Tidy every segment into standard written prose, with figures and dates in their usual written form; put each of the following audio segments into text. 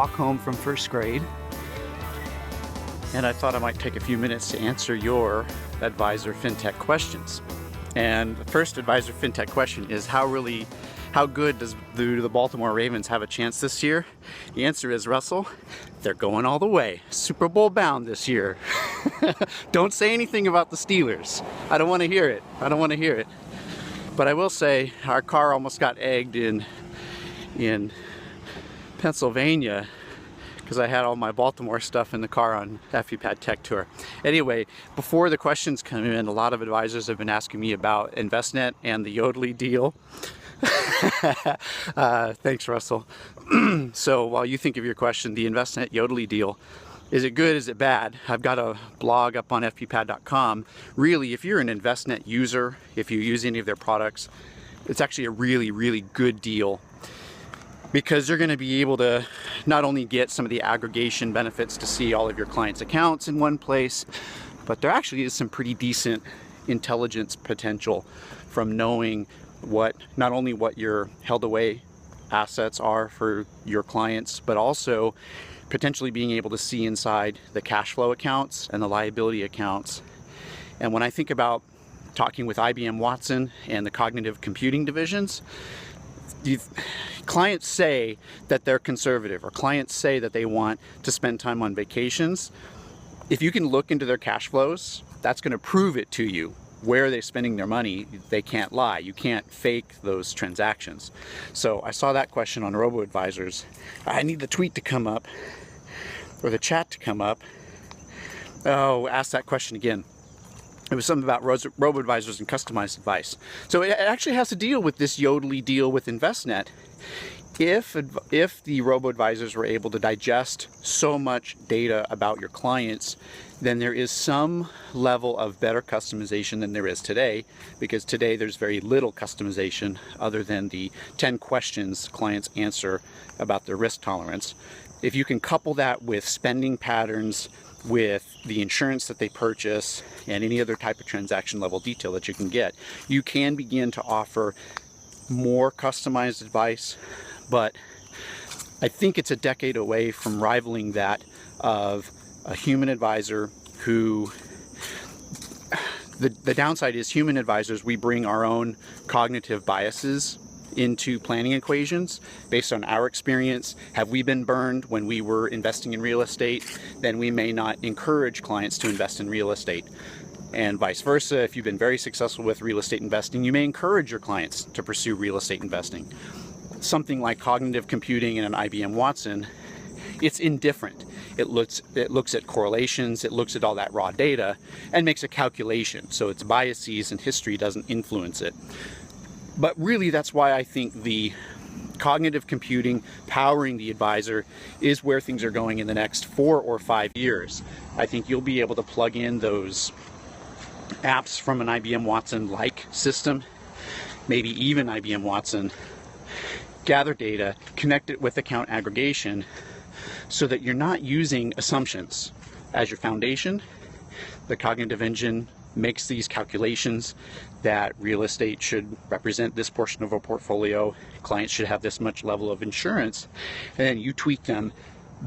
walk home from first grade, and I thought I might take a few minutes to answer your advisor fintech questions. And the first advisor fintech question is how good do the Baltimore Ravens have a chance this year? The answer is, Russell, they're going all the way. Super Bowl bound this year. Don't say anything about the Steelers. I don't want to hear it. I don't want to hear it. But I will say our car almost got egged in Pennsylvania because I had all my Baltimore stuff in the car on FPPad Tech Tour. Anyway, before the questions come in, a lot of advisors have been asking me about Envestnet and the Yodlee deal. Thanks, Russell. So while you think of your question, the Envestnet Yodlee deal, is it good? Is it bad? I've got a blog up on FPPad.com. Really, if you're an Envestnet user, if you use any of their products, it's actually a really, really good deal, because you're going to be able to not only get some of the aggregation benefits to see all of your clients' accounts in one place, but there actually is some pretty decent intelligence potential from knowing not only what your held away assets are for your clients, but also potentially being able to see inside the cash flow accounts and the liability accounts. And when I think about talking with IBM Watson and the cognitive computing divisions, clients say that they're conservative, or clients say that they want to spend time on vacations. If you can look into their cash flows, that's going to prove it to you. Where they're spending their money, they can't lie. You can't fake those transactions. So I saw that question on Robo Advisors. I need the tweet to come up, or the chat to come up. Oh, ask that question again. It was something about Robo Advisors and customized advice. So it actually has to deal with this Yodlee deal with Envestnet. If the Robo Advisors were able to digest so much data about your clients, then there is some level of better customization than there is today, because today there's very little customization other than the 10 questions clients answer about their risk tolerance. If you can couple that with spending patterns, with the insurance that they purchase, and any other type of transaction level detail that you can get, you can begin to offer more customized advice. But I think it's a decade away from rivaling that of a human advisor who, the downside is human advisors, we bring our own cognitive biases into planning equations based on our experience. Have we been burned when we were investing in real estate? Then we may not encourage clients to invest in real estate. And vice versa, if you've been very successful with real estate investing, you may encourage your clients to pursue real estate investing. Something like cognitive computing and an IBM Watson, it's indifferent. It looks at correlations, it looks at all that raw data and makes a calculation. So its biases and history doesn't influence it. But really, that's why I think the cognitive computing powering the advisor is where things are going in the next 4 or 5 years. I think you'll be able to plug in those apps from an IBM Watson-like system, maybe even IBM Watson, gather data, connect it with account aggregation, so that you're not using assumptions as your foundation. The cognitive engine makes these calculations that real estate should represent this portion of a portfolio, clients should have this much level of insurance, and then you tweak them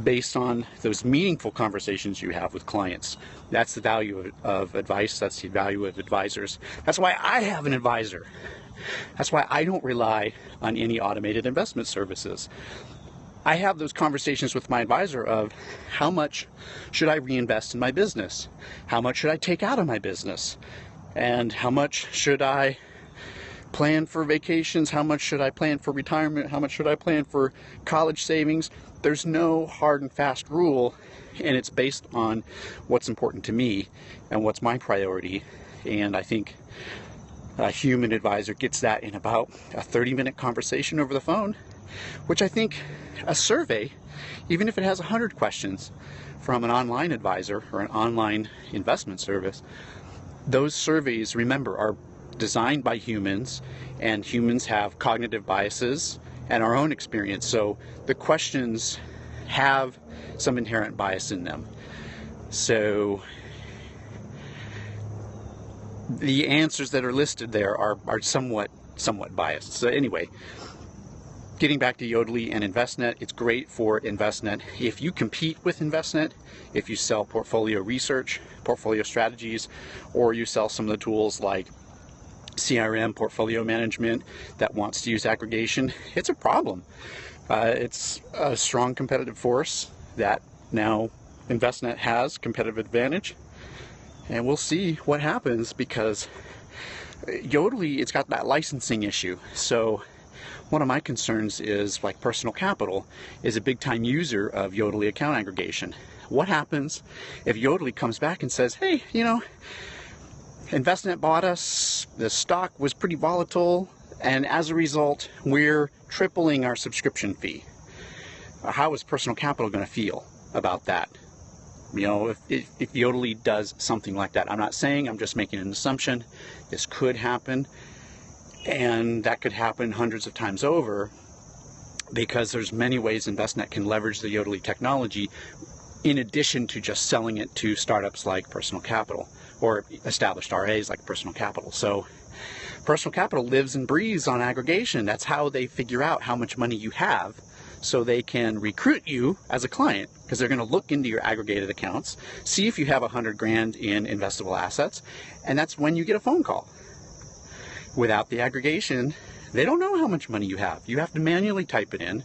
based on those meaningful conversations you have with clients. That's the value of advice. That's the value of advisors. That's why I have an advisor. That's why I don't rely on any automated investment services. I have those conversations with my advisor of how much should I reinvest in my business? How much should I take out of my business? And how much should I plan for vacations? How much should I plan for retirement? How much should I plan for college savings? There's no hard and fast rule, and it's based on what's important to me and what's my priority. And I think a human advisor gets that in about a 30-minute conversation over the phone, which I think a survey, even if it has 100 questions from an online advisor or an online investment service, those surveys, remember, are designed by humans, and humans have cognitive biases and our own experience. So the questions have some inherent bias in them. So the answers that are listed there are somewhat biased. So anyway, getting back to Yodlee and Envestnet, it's great for Envestnet. If you compete with Envestnet, if you sell portfolio research, portfolio strategies, or you sell some of the tools like CRM, portfolio management, that wants to use aggregation, it's a problem. It's a strong competitive force that now Envestnet has competitive advantage, and we'll see what happens, because Yodlee, it's got that licensing issue. So one of my concerns is, like, Personal Capital is a big time user of Yodlee account aggregation. What happens if Yodlee comes back and says, hey, you know, Envestnet bought us, the stock was pretty volatile, and as a result, we're tripling our subscription fee? How is Personal Capital going to feel about that? You know, if Yodlee does something like that. I'm not saying, I'm just making an assumption. This could happen, and that could happen hundreds of times over, because there's many ways Envestnet can leverage the Yodlee technology in addition to just selling it to startups like Personal Capital, or established RAs like Personal Capital. So Personal Capital lives and breathes on aggregation. That's how they figure out how much money you have, so they can recruit you as a client, because they're going to look into your aggregated accounts, see if you have 100 grand in investable assets, and that's when you get a phone call. Without the aggregation, they don't know how much money you have. You have to manually type it in,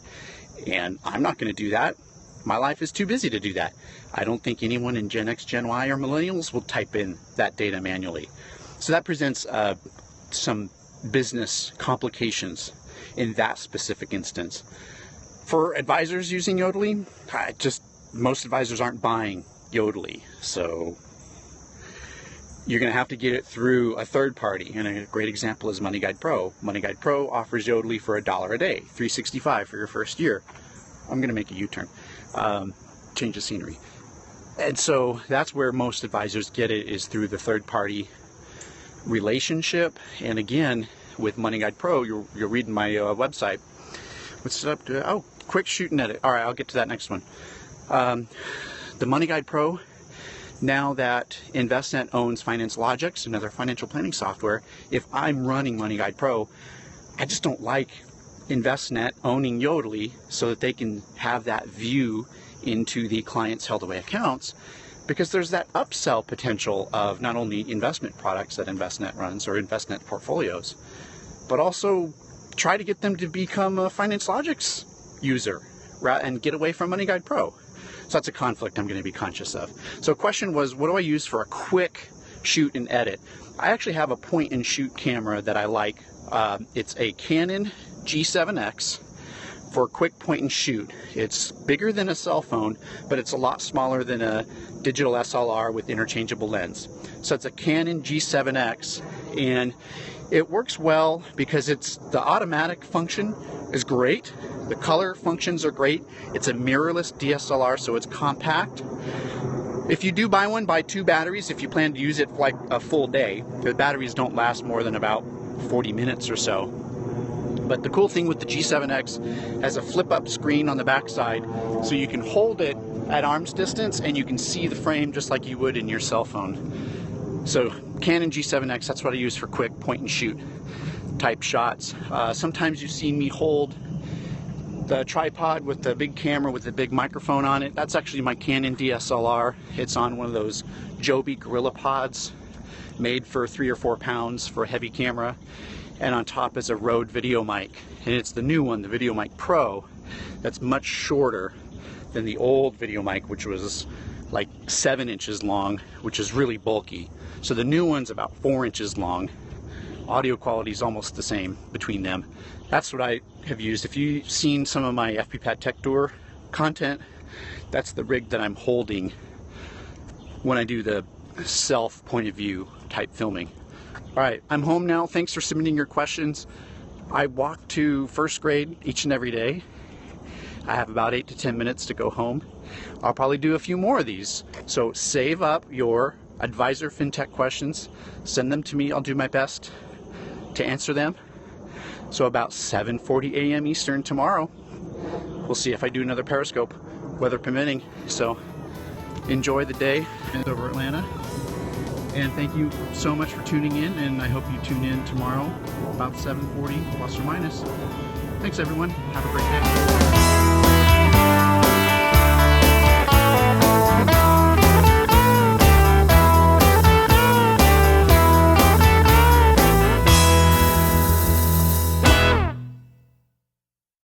and I'm not going to do that. My life is too busy to do that. I don't think anyone in Gen X, Gen Y, or millennials will type in that data manually. So that presents some business complications in that specific instance. For advisors using Yodlee, most advisors aren't buying Yodlee, so you're going to have to get it through a third party, and a great example is MoneyGuide Pro. MoneyGuide Pro offers Yodlee for $1 a day, $365 for your first year. I'm going to make a U-turn, change the scenery. And so that's where most advisors get it, is through the third party relationship. And again, with MoneyGuide Pro, you're reading my website. What's up to, oh, quick shoot and edit. All right, I'll get to that next one. The MoneyGuide Pro, now that Envestnet owns Finance Logics, another financial planning software, if I'm running MoneyGuide Pro, I just don't like Envestnet owning Yodlee, so that they can have that view into the client's held away accounts, because there's that upsell potential of not only investment products that Envestnet runs, or Envestnet portfolios, but also try to get them to become a Finance Logics user and get away from MoneyGuide Pro. So that's a conflict I'm going to be conscious of. So the question was, what do I use for a quick shoot and edit? I actually have a point and shoot camera that I like. It's a Canon G7X for quick point and shoot. It's bigger than a cell phone, but it's a lot smaller than a digital SLR with interchangeable lens. So it's a Canon G7X, and it works well because the automatic function is great. The color functions are great. It's a mirrorless DSLR, so it's compact. If you do buy one, buy 2 batteries if you plan to use it for like a full day. The batteries don't last more than about 40 minutes or so. But the cool thing with the G7X has a flip-up screen on the back side, so you can hold it at arm's distance and you can see the frame just like you would in your cell phone. So Canon G7X, that's what I use for quick point and shoot type shots. Sometimes you've seen me hold the tripod with the big camera with the big microphone on it. That's actually my Canon DSLR. It's on one of those Joby Gorilla Pods made for 3 or 4 pounds for a heavy camera. And on top is a Rode VideoMic, and it's the new one, the VideoMic Pro, that's much shorter than the old VideoMic, which was like 7 inches long, which is really bulky. So the new one's about 4 inches long. Audio quality is almost the same between them. That's what I have used. If you've seen some of my FPPad Tech Tour content, that's the rig that I'm holding when I do the self point of view type filming. All right, I'm home now. Thanks for submitting your questions. I walk to first grade each and every day. I have about 8 to 10 minutes to go home. I'll probably do a few more of these. So save up your advisor fintech questions, send them to me. I'll do my best to answer them. So about 7:40 a.m. Eastern tomorrow, we'll see if I do another Periscope, weather permitting. So enjoy the day over Atlanta. And thank you so much for tuning in, and I hope you tune in tomorrow about 7:40 plus or minus. Thanks everyone. Have a great day.